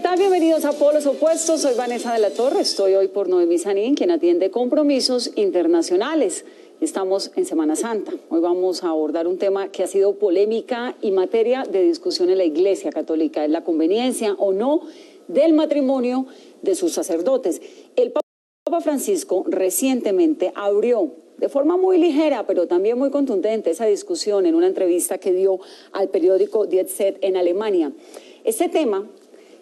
tal? Bienvenidos a Polos Opuestos. Soy Vanessa de la Torre. Estoy hoy por Noemí Sanín, quien atiende compromisos internacionales. Estamos en Semana Santa. Hoy vamos a abordar un tema que ha sido polémica y materia de discusión en la Iglesia Católica. Es la conveniencia o no del matrimonio de sus sacerdotes. El Papa Francisco recientemente abrió de forma muy ligera, pero también muy contundente, esa discusión en una entrevista que dio al periódico Die Zeit en Alemania. Este tema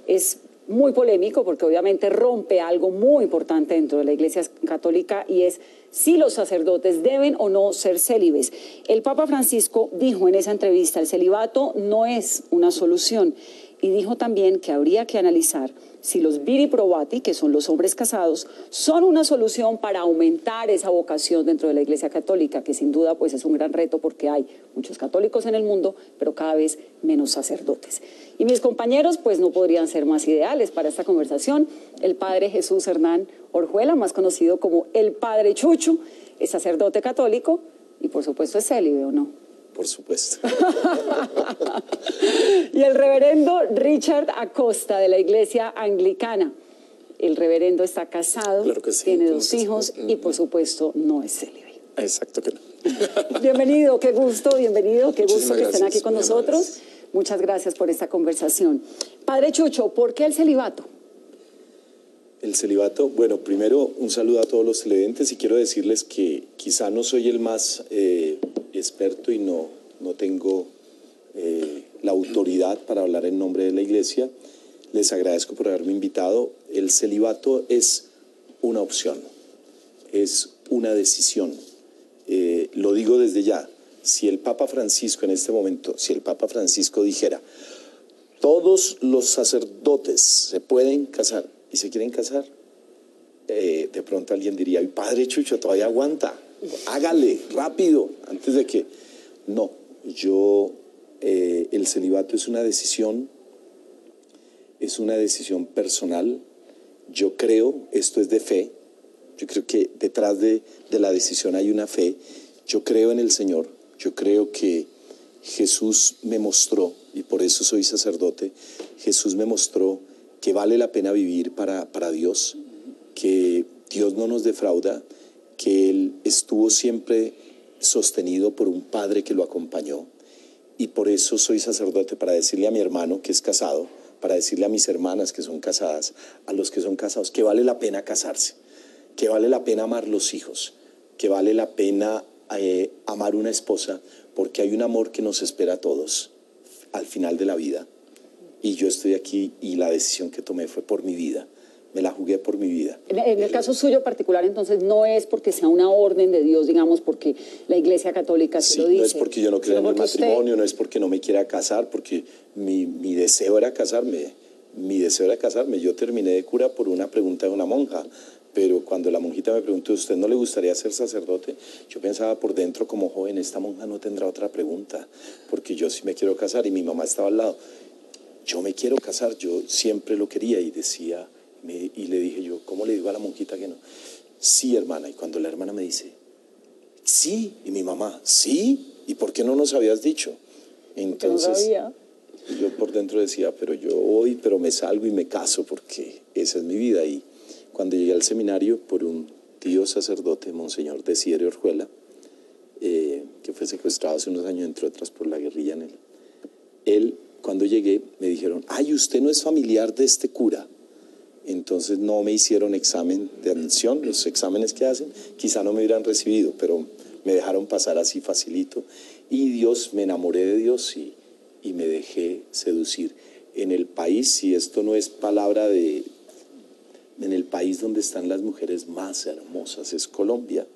es muy polémico porque obviamente rompe algo muy importante dentro de la Iglesia Católica y es si los sacerdotes deben o no ser célibes. El Papa Francisco dijo en esa entrevista, el celibato no es una solución, y dijo también que habría que analizar si los viri probati, que son los hombres casados, son una solución para aumentar esa vocación dentro de la Iglesia Católica, que sin duda pues es un gran reto porque hay muchos católicos en el mundo, pero cada vez menos sacerdotes. Y mis compañeros pues no podrían ser más ideales para esta conversación. El padre Jesús Hernán Orjuela, más conocido como el padre Chucho, es sacerdote católico y por supuesto es célibe, ¿o no? Por supuesto. Y el reverendo Richard Acosta, de la Iglesia Anglicana. El reverendo está casado, claro que sí, tiene 2 hijos y por supuesto no es célibe. Exacto que no. Bienvenido, qué gusto, bienvenido, qué gusto que estén aquí con Muchísimas nosotros. gracias. Muchas gracias por esta conversación. Padre Chucho, ¿por qué el celibato? El celibato, bueno, primero un saludo a todos los televidentes y quiero decirles que quizá no soy el más experto y no tengo la autoridad para hablar en nombre de la Iglesia. Les agradezco por haberme invitado. El celibato es una opción, es una decisión. Lo digo desde ya. Si el Papa Francisco en este momento, si el Papa Francisco dijera, todos los sacerdotes se pueden casar y se quieren casar, de pronto alguien diría, Padre Chucho, todavía aguanta, hágale, rápido, antes de que... No, el celibato es una decisión personal. Yo creo, esto es de fe, yo creo que detrás de la decisión hay una fe. Yo creo en el Señor, yo creo que Jesús me mostró, y por eso soy sacerdote, Jesús me mostró que vale la pena vivir para Dios, que Dios no nos defrauda, que Él estuvo siempre sostenido por un padre que lo acompañó, y por eso soy sacerdote, para decirle a mi hermano que es casado, para decirle a mis hermanas que son casadas, a los que son casados, que vale la pena casarse, que vale la pena amar los hijos, que vale la pena amar una esposa, porque hay un amor que nos espera a todos al final de la vida. Y yo estoy aquí y la decisión que tomé fue por mi vida. Me la jugué por mi vida. En el caso suyo particular, entonces, no es porque sea una orden de Dios, digamos, porque la Iglesia Católica se lo dice. No es porque yo no crea en el matrimonio, no es porque no me quiera casar, porque mi deseo era casarme. Yo terminé de cura por una pregunta de una monja, pero cuando la monjita me preguntó, ¿usted no le gustaría ser sacerdote? Yo pensaba por dentro como joven, esta monja no tendrá otra pregunta, porque yo sí me quiero casar, y mi mamá estaba al lado. Yo me quiero casar, yo siempre lo quería, y decía... y le dije yo, ¿cómo le digo a la monjita que no? Sí, hermana. Y cuando la hermana me dice, sí, y mi mamá, sí, ¿y por qué no nos habías dicho? Entonces, no sabía. Yo por dentro decía, pero me salgo y me caso porque esa es mi vida. Y cuando llegué al seminario por un tío sacerdote, Monseñor Desiderio Orjuela, que fue secuestrado hace unos años, entre otras, por la guerrilla en él, cuando llegué, me dijeron, ay, usted no es familiar de este cura. Entonces no me hicieron examen de admisión, los exámenes que hacen, quizá no me hubieran recibido, pero me dejaron pasar así facilito. Y Dios, me enamoré de Dios y me dejé seducir. En el país, si esto no es palabra de... En el país donde están las mujeres más hermosas, es Colombia.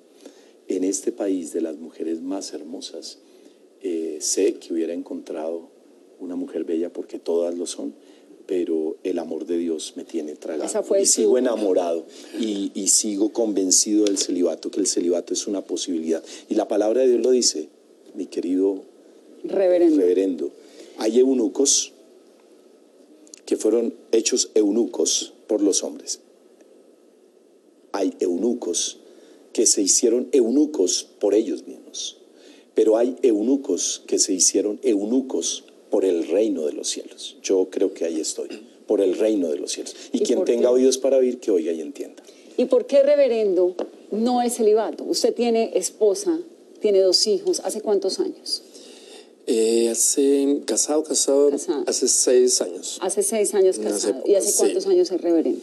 En este país de las mujeres más hermosas, sé que hubiera encontrado una mujer bella porque todas lo son, pero el amor de Dios me tiene tragado. Y sigo enamorado y sigo convencido del celibato, que el celibato es una posibilidad. Y la palabra de Dios lo dice, mi querido reverendo. Hay eunucos que fueron hechos eunucos por los hombres. Hay eunucos que se hicieron eunucos por ellos mismos. Pero hay eunucos que se hicieron eunucos por el reino de los cielos. Yo creo que ahí estoy. por el reino de los cielos. Y ¿Y quien por tenga qué? oídos para oír, que oiga y entienda. ¿Y por qué, reverendo, no es celibato? Usted tiene esposa, tiene 2 hijos. ¿Hace cuántos años? Casado, hace 6 años. Hace 6 años casado. ¿Y hace cuántos años es reverendo?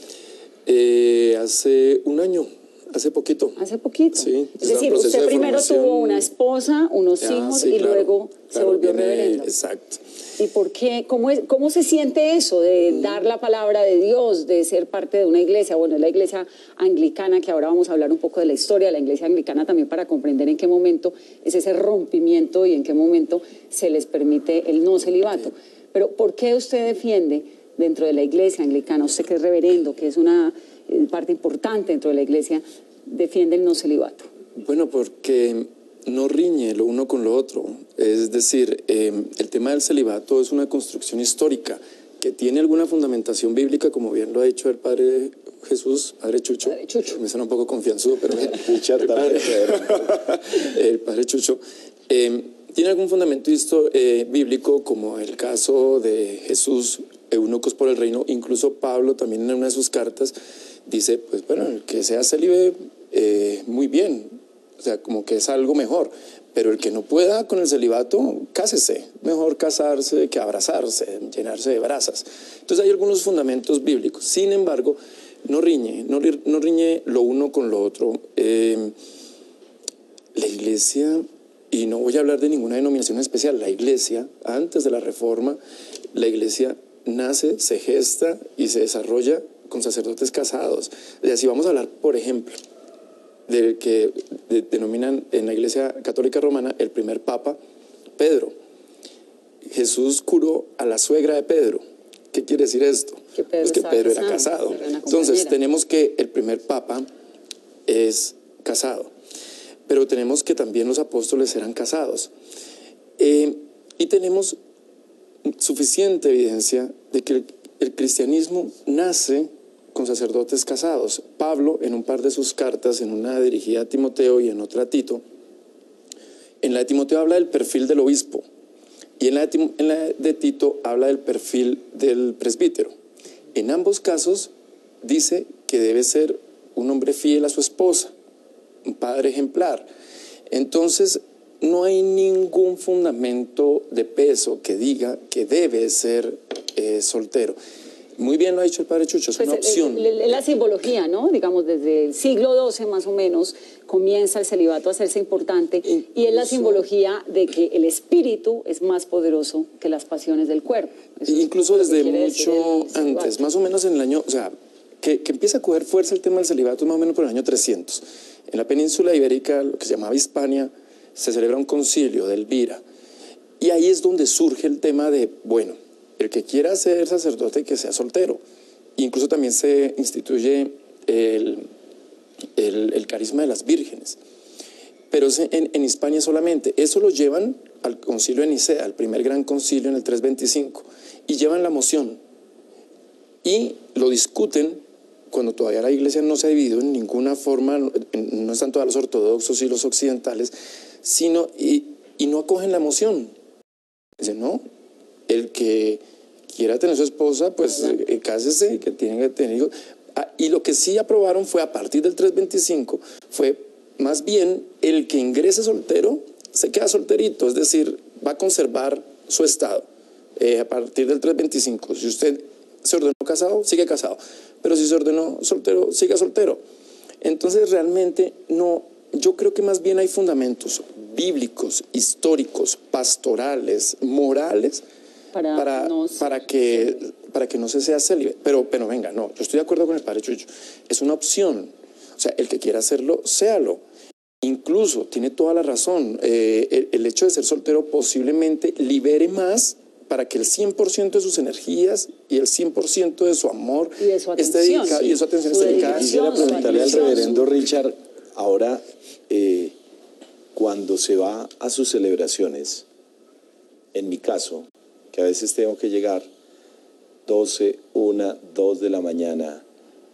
Hace un año, hace poquito. Hace poquito. Sí, Es decir, usted primero tuvo una esposa, unos hijos y claro, luego se volvió reverendo. Exacto. ¿Y por qué? ¿Cómo se siente eso de dar la palabra de Dios, de ser parte de una iglesia? Bueno, es la iglesia anglicana, que ahora vamos a hablar un poco de la historia de la iglesia anglicana también para comprender en qué momento es ese rompimiento y en qué momento se les permite el no celibato. Pero ¿por qué usted defiende dentro de la iglesia anglicana, usted que es reverendo, que es una parte importante dentro de la iglesia, defiende el no celibato? Bueno, porque no riñe lo uno con lo otro. Es decir, el tema del celibato es una construcción histórica que tiene alguna fundamentación bíblica, como bien lo ha dicho el Padre Jesús, Padre Chucho. Padre Chucho. Me suena un poco confianzudo, pero bien. El Padre Chucho. Tiene algún fundamento bíblico, como el caso de Jesús, eunucos por el reino. Incluso Pablo también en una de sus cartas dice, pues bueno, el que sea célibe, muy bien. O sea, como que es algo mejor. Pero el que no pueda con el celibato, cásese. Mejor casarse que abrazarse, llenarse de brasas. Entonces hay algunos fundamentos bíblicos. Sin embargo, no riñe lo uno con lo otro. La iglesia, y no voy a hablar de ninguna denominación especial, la iglesia, antes de la Reforma, la iglesia nace, se gesta y se desarrolla con sacerdotes casados. O sea, si vamos a hablar, por ejemplo, del que denominan en la Iglesia Católica Romana el primer Papa, Pedro. Jesús curó a la suegra de Pedro. ¿Qué quiere decir esto? Que Pedro, pues que Pedro era casado. Entonces tenemos que el primer Papa es casado, pero tenemos que también los apóstoles eran casados. Y tenemos suficiente evidencia de que el cristianismo nace con sacerdotes casados. Pablo, en un par de sus cartas, en una dirigida a Timoteo y en otra a Tito, en la de Timoteo habla del perfil del obispo y en la de Tito habla del perfil del presbítero. En ambos casos dice que debe ser un hombre fiel a su esposa, un padre ejemplar. Entonces, no hay ningún fundamento de peso que diga que debe ser soltero. Muy bien lo ha dicho el Padre Chucho, es una opción. La simbología, ¿no? Digamos, desde el siglo XII más o menos comienza el celibato a hacerse importante. Y es la simbología de que el espíritu es más poderoso que las pasiones del cuerpo. Incluso desde mucho antes, más o menos en el año, o sea, que empieza a coger fuerza el tema del celibato más o menos por el año 300. En la península ibérica, lo que se llamaba Hispania, se celebra un concilio de Elvira. Y ahí es donde surge el tema de, bueno, el que quiera ser sacerdote que sea soltero. Incluso también se instituye el carisma de las vírgenes. Pero es en Hispania solamente. Eso lo llevan al concilio de Nicea, al primer gran concilio en el 325. Y llevan la moción. Y lo discuten cuando todavía la iglesia no se ha dividido en ninguna forma, no están todos los ortodoxos y los occidentales, sino, y no acogen la moción. Dicen, no, el que quiera tener su esposa, pues cásese, que tiene que tener hijos. Y lo que sí aprobaron fue, a partir del 325, fue más bien el que ingrese soltero, se queda solterito, es decir, va a conservar su estado a partir del 325. Si usted se ordenó casado, sigue casado, pero si se ordenó soltero, siga soltero. Entonces realmente no, yo creo que más bien hay fundamentos bíblicos, históricos, pastorales, morales, para que no se sea célibe. Pero venga, no, yo estoy de acuerdo con el Padre Chucho, es una opción. O sea, el que quiera hacerlo, séalo. Incluso tiene toda la razón, el hecho de ser soltero posiblemente libere más para que el 100% de sus energías y el 100% de su amor esté dedicado, y de su atención esté dedicada. Quisiera preguntarle al reverendo Richard, ahora, cuando se va a sus celebraciones, en mi caso, que a veces tengo que llegar 12, 1, 2 de la mañana,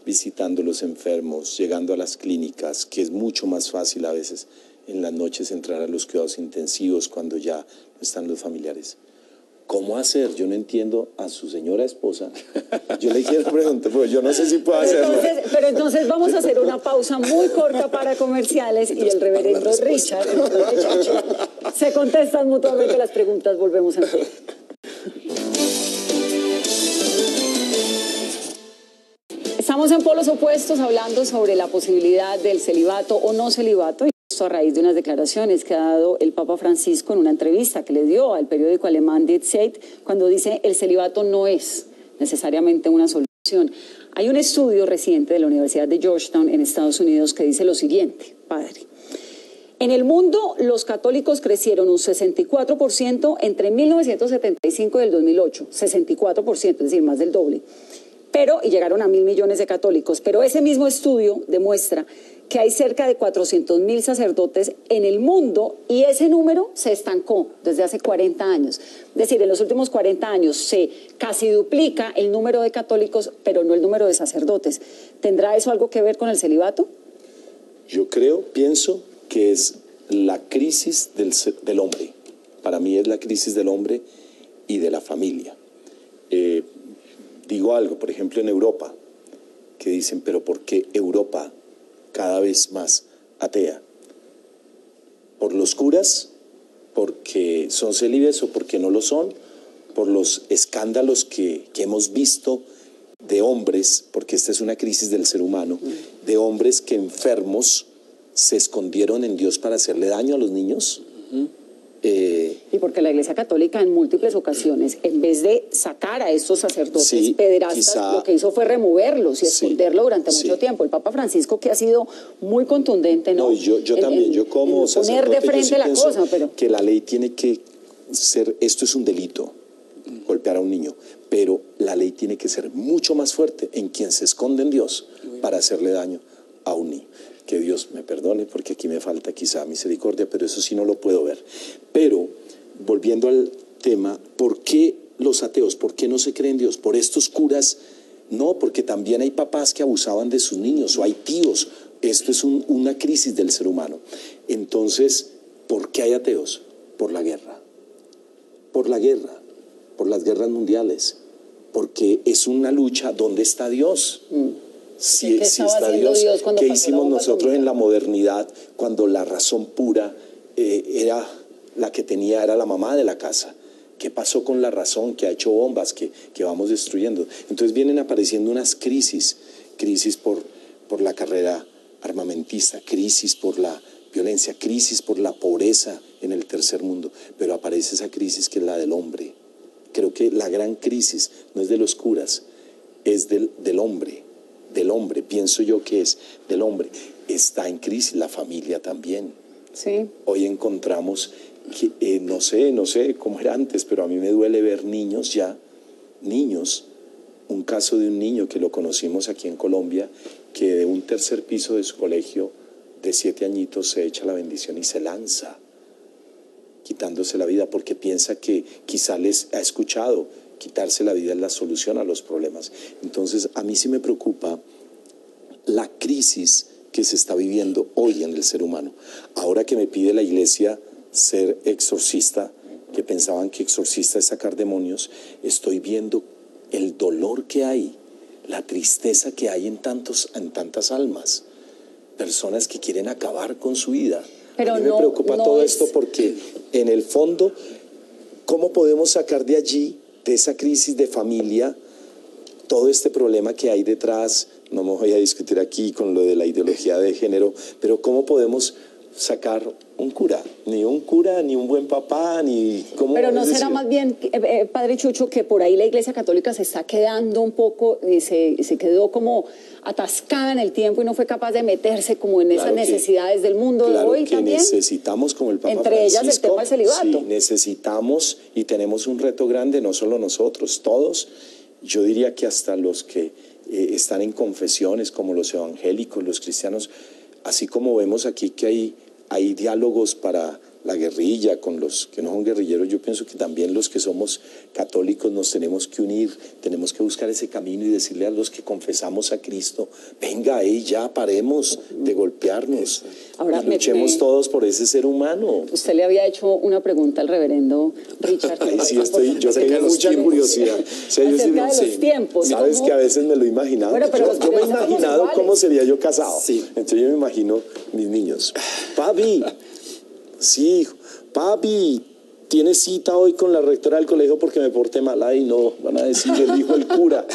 visitando los enfermos, llegando a las clínicas, que es mucho más fácil a veces en las noches entrar a los cuidados intensivos cuando ya no están los familiares. ¿cómo hacer? Yo no entiendo a su señora esposa. Yo le quiero preguntar, porque yo no sé si puedo hacerlo. Pero entonces vamos a hacer una pausa muy corta para comerciales y el reverendo Richard se contestan mutuamente las preguntas. Volvemos a ver. Estamos en polos opuestos hablando sobre la posibilidad del celibato o no celibato. Esto a raíz de unas declaraciones que ha dado el Papa Francisco en una entrevista que le dio al periódico alemán Die Zeit, cuando dice el celibato no es necesariamente una solución. Hay un estudio reciente de la Universidad de Georgetown en Estados Unidos que dice lo siguiente, padre. En el mundo, los católicos crecieron un 64% entre 1975 y el 2008, 64%, es decir, más del doble. Y llegaron a 1.000 millones de católicos. Pero ese mismo estudio demuestra que hay cerca de 400.000 sacerdotes en el mundo y ese número se estancó desde hace 40 años. Es decir, en los últimos 40 años se casi duplica el número de católicos, pero no el número de sacerdotes. ¿Tendrá eso algo que ver con el celibato? Yo pienso que es la crisis del hombre. Para mí es la crisis del hombre y de la familia. Digo algo, por ejemplo, en Europa, que dicen, pero ¿por qué Europa cada vez más atea? ¿Por los curas? ¿Porque son célibes o porque no lo son? ¿Por los escándalos que hemos visto de hombres, porque esta es una crisis del ser humano, de hombres que enfermos se escondieron en Dios para hacerle daño a los niños? Y porque la Iglesia Católica en múltiples ocasiones, en vez de sacar a estos sacerdotes pederastas, lo que hizo fue removerlos y esconderlo durante mucho tiempo. El Papa Francisco, que ha sido muy contundente, ¿no? Yo también, yo como sacerdote, poner de frente la cosa, pero que la ley tiene que ser, esto es un delito, golpear a un niño, pero la ley tiene que ser mucho más fuerte en quien se esconde en Dios para hacerle daño a un niño. Que Dios me perdone, porque aquí me falta quizá misericordia, pero eso sí no lo puedo ver. Pero, volviendo al tema, ¿por qué los ateos? ¿Por qué no se creen en Dios? ¿Por estos curas? No, porque también hay papás que abusaban de sus niños, o hay tíos. Esto es una crisis del ser humano. Entonces, ¿por qué hay ateos? Por la guerra. Por la guerra, por las guerras mundiales. Porque es una lucha, ¿dónde está Dios? Si está Dios, ¿qué hicimos nosotros en la modernidad cuando la razón pura era la que tenía, era la mamá de la casa? ¿Qué pasó con la razón que ha hecho bombas que vamos destruyendo? Entonces vienen apareciendo unas crisis por la carrera armamentista, crisis por la violencia, crisis por la pobreza en el tercer mundo, pero aparece esa crisis que es la del hombre. Creo que la gran crisis no es de los curas, es del hombre. Del hombre, pienso yo que es del hombre. Está en crisis la familia también. Sí. Hoy encontramos que, no sé cómo era antes, pero a mí me duele ver niños, un caso de un niño que lo conocimos aquí en Colombia, que de un tercer piso de su colegio de 7 añitos se echa la bendición y se lanza, quitándose la vida porque piensa que quizá les ha escuchado. Quitarse la vida es la solución a los problemas. Entonces, a mí sí me preocupa la crisis que se está viviendo hoy en el ser humano. Ahora que me pide la iglesia ser exorcista, que pensaban que exorcista es sacar demonios, estoy viendo el dolor que hay, la tristeza que hay en tantas almas, personas que quieren acabar con su vida. Pero a mí me preocupa todo esto porque en el fondo, ¿cómo podemos sacar de allí, de esa crisis de familia, todo este problema que hay detrás? No me voy a discutir aquí con lo de la ideología de género, pero ¿cómo podemos sacar un cura? Ni un cura, ni un buen papá, ni... ¿cómo? Pero no será más bien, Padre Chucho, que por ahí la Iglesia Católica se está quedando un poco, se quedó como atascada en el tiempo y no fue capaz de meterse como en esas necesidades del mundo de hoy también. Necesitamos, como el Papa Francisco, ellas el tema del celibato. Sí, necesitamos y tenemos un reto grande, no solo nosotros, todos. Yo diría que hasta los que están en confesiones, como los evangélicos, los cristianos, así como vemos aquí que hay diálogos para la guerrilla, con los que no son guerrilleros. Yo pienso que también los que somos católicos nos tenemos que unir, tenemos que buscar ese camino y decirle a los que confesamos a Cristo, venga, ya paremos de golpearnos. Ahora, y luchemos todos por ese ser humano. Usted le había hecho una pregunta al reverendo Richard. Ay, sí, yo tengo mucha curiosidad. Acerca de los tiempos. Sabes que a veces me lo he imaginado. Bueno, pero yo me he imaginado cómo sería yo casado. Sí. Entonces yo me imagino mis niños. Papi, sí, hijo. Papi, ¿tienes cita hoy con la rectora del colegio porque me porté mal? Ay, no, van a decir el hijo del cura.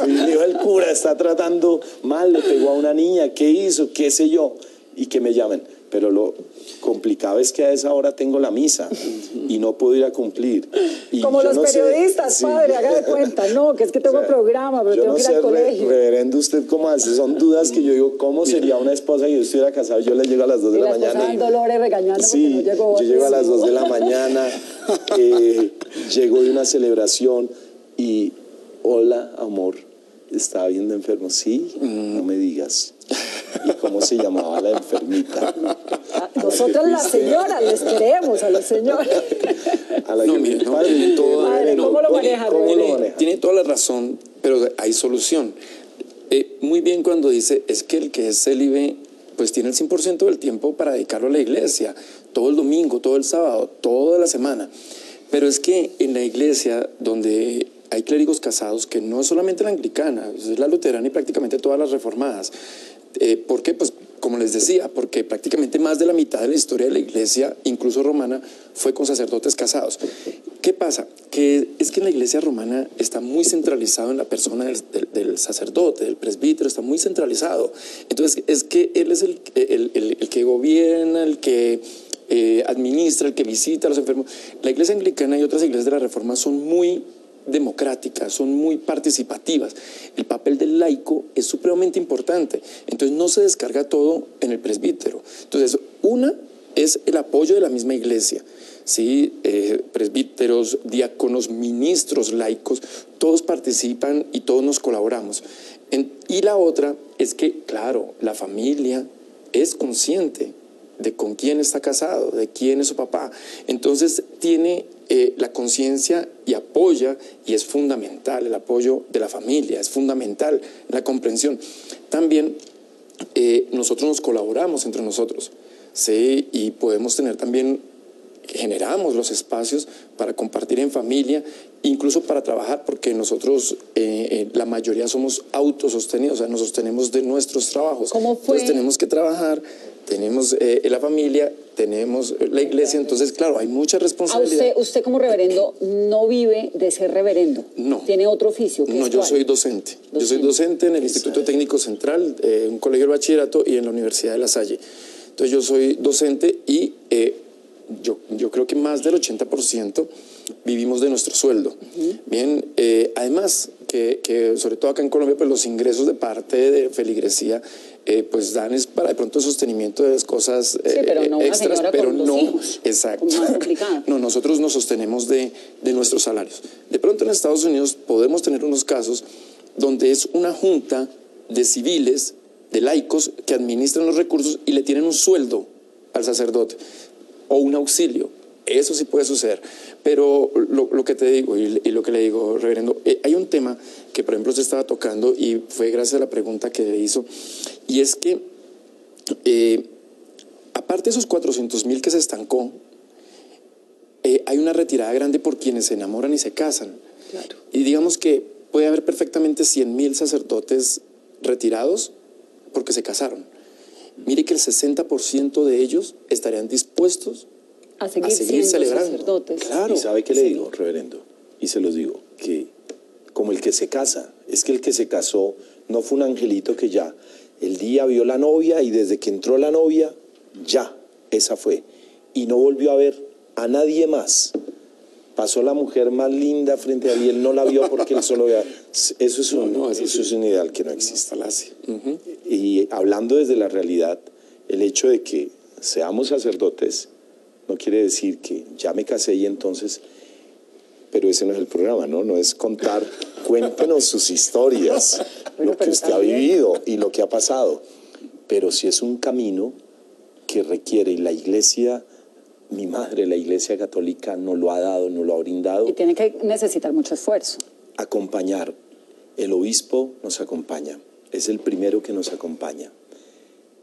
El hijo del cura está tratando mal, le pegó a una niña, ¿qué hizo? ¿Qué sé yo? Y que me llamen. Pero lo complicado es que a esa hora tengo la misa y no puedo ir a cumplir. Y como los periodistas, sí. Padre, haga de cuenta, no, que es que tengo programa, pero tengo que ir al colegio. Reverendo, ¿usted cómo hace? Son dudas que yo digo, ¿cómo sería una esposa que yo estuviera casado? Yo le llego a las 2 de la mañana. Y dolores regañando porque no llegó. Yo llego a las 2 de la mañana, llego de una celebración y, hola, amor, estaba viendo enfermo. Sí, no me digas. ¿Y cómo se llamaba la enfermita? Nosotros las señoras les queremos a los señores. A la que mire, padre, ¿cómo lo maneja? Tiene toda la razón, pero hay solución. Muy bien cuando dice, es que el que es célibe, pues tiene el 100% del tiempo para dedicarlo a la iglesia, todo el domingo, todo el sábado, toda la semana. Pero es que en la iglesia donde hay clérigos casados, que no es solamente la anglicana, es la luterana y prácticamente todas las reformadas. ¿Por qué? Pues como les decía, porque prácticamente más de la mitad de la historia de la iglesia, incluso romana, fue con sacerdotes casados. ¿Qué pasa? Que es que en la iglesia romana está muy centralizado en la persona del sacerdote, del presbítero, está muy centralizado. Entonces es que él es el que gobierna, el que administra, el que visita a los enfermos. La iglesia anglicana y otras iglesias de la Reforma son muy democráticas, son muy participativas. El papel del laico es supremamente importante. Entonces no se descarga todo en el presbítero. Entonces, una es el apoyo de la misma iglesia. ¿Sí? Presbíteros, diáconos, ministros laicos, todos participan y todos nos colaboramos. Y la otra es que, claro, la familia es consciente de con quién está casado, de quién es su papá. Entonces tiene la conciencia y apoya, y es fundamental el apoyo de la familia, es fundamental la comprensión. También nosotros nos colaboramos entre nosotros, ¿sí? Y podemos tener también, generamos los espacios para compartir en familia, incluso para trabajar, porque nosotros la mayoría somos autosostenidos, o sea, nos sostenemos de nuestros trabajos. ¿Cómo fue? Entonces tenemos que trabajar, tenemos la familia, tenemos la iglesia, entonces claro, hay mucha responsabilidad. Usted como reverendo no vive de ser reverendo. No. ¿Tiene otro oficio? No, yo soy docente. Yo soy docente en el Instituto Técnico Central, un colegio de bachillerato, y en la Universidad de La Salle. Entonces yo soy docente y yo creo que más del 80% vivimos de nuestro sueldo. Bien, además que sobre todo acá en Colombia, pues los ingresos de parte de feligresía pues dan es para de pronto sostenimiento de cosas pero no extras, pero no, hijos, exacto. Más no, nosotros nos sostenemos de nuestros salarios. De pronto en Estados Unidos podemos tener unos casos donde es una junta de civiles, de laicos, que administran los recursos y le tienen un sueldo al sacerdote o un auxilio. Eso sí puede suceder. Pero lo que te digo y lo que le digo, reverendo, hay un tema que, por ejemplo, se estaba tocando y fue gracias a la pregunta que le hizo, y es que, aparte de esos 400,000 que se estancó, hay una retirada grande por quienes se enamoran y se casan. Claro. Y digamos que puede haber perfectamente 100,000 sacerdotes retirados porque se casaron. Mire que el 60% de ellos estarían dispuestos a seguir celebrando. Sacerdotes. Claro. ¿Y sabe qué le digo, reverendo? Y se los digo, que como el que se casa, es que el que se casó no fue un angelito que ya el día vio la novia y desde que entró la novia, ya, esa fue. Y no volvió a ver a nadie más. Pasó la mujer más linda frente a él y él no la vio porque él solo veía. Eso es un ideal que no existe. Y hablando desde la realidad, el hecho de que seamos sacerdotes no quiere decir que ya me casé y entonces, pero ese no es el programa, ¿no? No es contar, cuéntenos sus historias, lo que usted ha vivido y lo que ha pasado. Pero sí es un camino que requiere, y la iglesia mi madre, la Iglesia Católica, nos lo ha dado, nos lo ha brindado. Y tiene que necesitar mucho esfuerzo. Acompañar. El obispo nos acompaña. Es el primero que nos acompaña.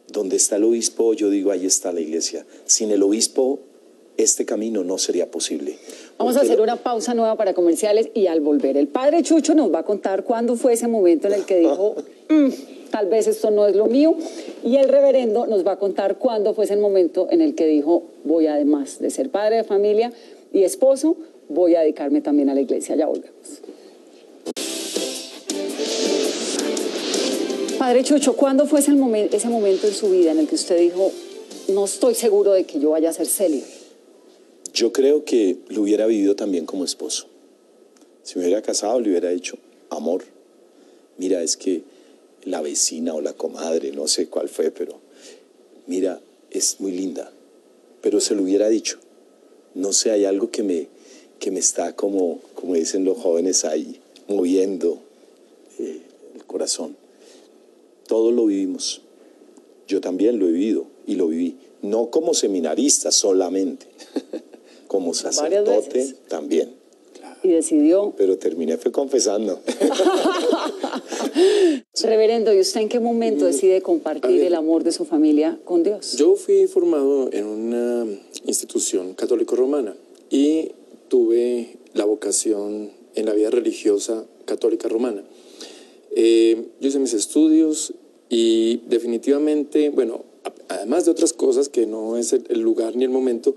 Donde está el obispo, yo digo, ahí está la iglesia. Sin el obispo, este camino no sería posible. Vamos a hacer una pausa nueva para comerciales y al volver, el padre Chucho nos va a contar cuándo fue ese momento en el que dijo, tal vez esto no es lo mío. Y el reverendo nos va a contar cuándo fue ese momento en el que dijo, voy además de ser padre de familia y esposo, voy a dedicarme también a la iglesia. Ya volvemos. Padre Chucho, ¿cuándo fue ese momento en su vida en el que usted dijo, no estoy seguro de que yo vaya a ser célibe? Yo creo que lo hubiera vivido también como esposo. Si me hubiera casado, le hubiera dicho, amor, mira, es que la vecina o la comadre, no sé cuál fue, pero mira, es muy linda. Pero se lo hubiera dicho. No sé, hay algo que me está como dicen los jóvenes ahí, moviendo el corazón. Todos lo vivimos. Yo también lo he vivido y lo viví. No como seminarista solamente, como sacerdote también. Y decidió. Pero terminé fue confesando. Reverendo, ¿y usted en qué momento decide compartir el amor de su familia con Dios? Yo fui formado en una institución católico-romana y tuve la vocación en la vida religiosa católica romana. Yo hice mis estudios y definitivamente, bueno, además de otras cosas que no es el lugar ni el momento,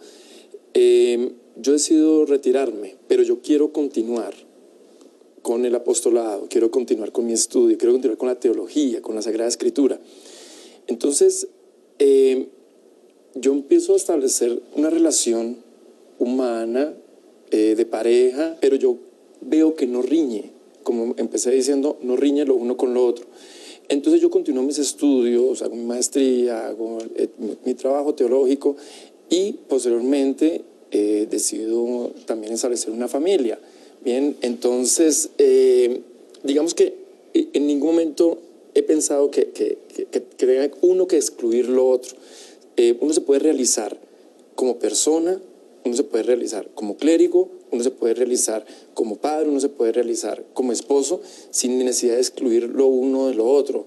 yo decido retirarme, pero yo quiero continuar con el apostolado, quiero continuar con mi estudio, quiero continuar con la teología, con la Sagrada Escritura. Entonces, yo empiezo a establecer una relación humana, de pareja, pero yo veo que no riñe. Como empecé diciendo, no riñe lo uno con lo otro. Entonces yo continúo mis estudios, hago mi maestría, hago mi trabajo teológico y posteriormente decido también establecer una familia. Bien, entonces digamos que en ningún momento he pensado que tenga uno que excluir lo otro. Uno se puede realizar como persona, uno se puede realizar como clérigo, uno se puede realizar como padre, uno se puede realizar como esposo, sin necesidad de excluir lo uno de lo otro.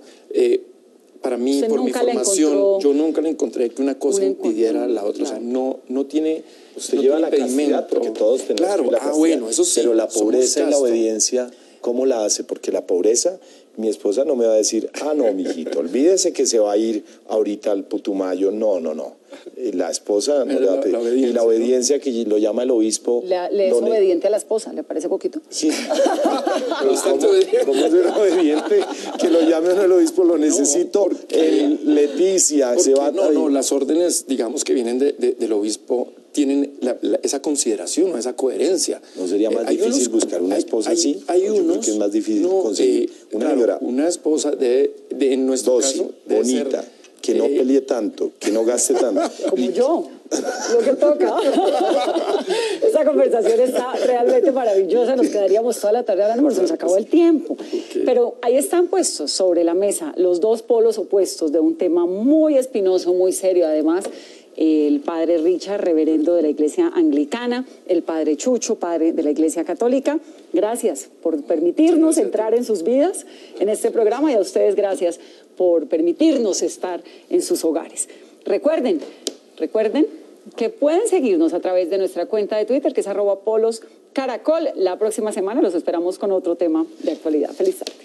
Para mí, por mi formación, yo nunca le encontré que una cosa impidiera a la otra. Claro. O sea, no tiene... Usted lleva la castidad, porque todos tenemos claro, la castidad. Bueno, eso sí. Pero la pobreza y la obediencia, ¿cómo la hace? Porque la pobreza, mi esposa no me va a decir, no, mijito, olvídese que se va a ir ahorita al Putumayo. No. La esposa no le va a pedir. Y la obediencia, ¿no? Que lo llama el obispo. ¿Le es obediente a la esposa? ¿Le parece poquito? Sí. ¿Cómo es obediente? Que lo llame o no el obispo, lo necesito. Leticia, se va a... No, las órdenes, digamos, que vienen del obispo tienen esa consideración o esa coherencia. ¿No sería más difícil buscar una esposa así? Hay unos... Porque es más difícil conseguir una señora. Una esposa en nuestro caso... bonita, que no pelee tanto, que no gaste tanto. Como yo, lo que toca. Esta conversación está realmente maravillosa, nos quedaríamos toda la tarde hablando porque se nos acabó el tiempo. Okay. Pero ahí están puestos sobre la mesa los dos polos opuestos de un tema muy espinoso, muy serio además. El padre Richard, reverendo de la Iglesia Anglicana, el padre Chucho, padre de la Iglesia Católica. Gracias por permitirnos entrar en sus vidas en este programa y a ustedes gracias por permitirnos estar en sus hogares. Recuerden que pueden seguirnos a través de nuestra cuenta de Twitter, que es @poloscaracol. La próxima semana los esperamos con otro tema de actualidad. Feliz tarde.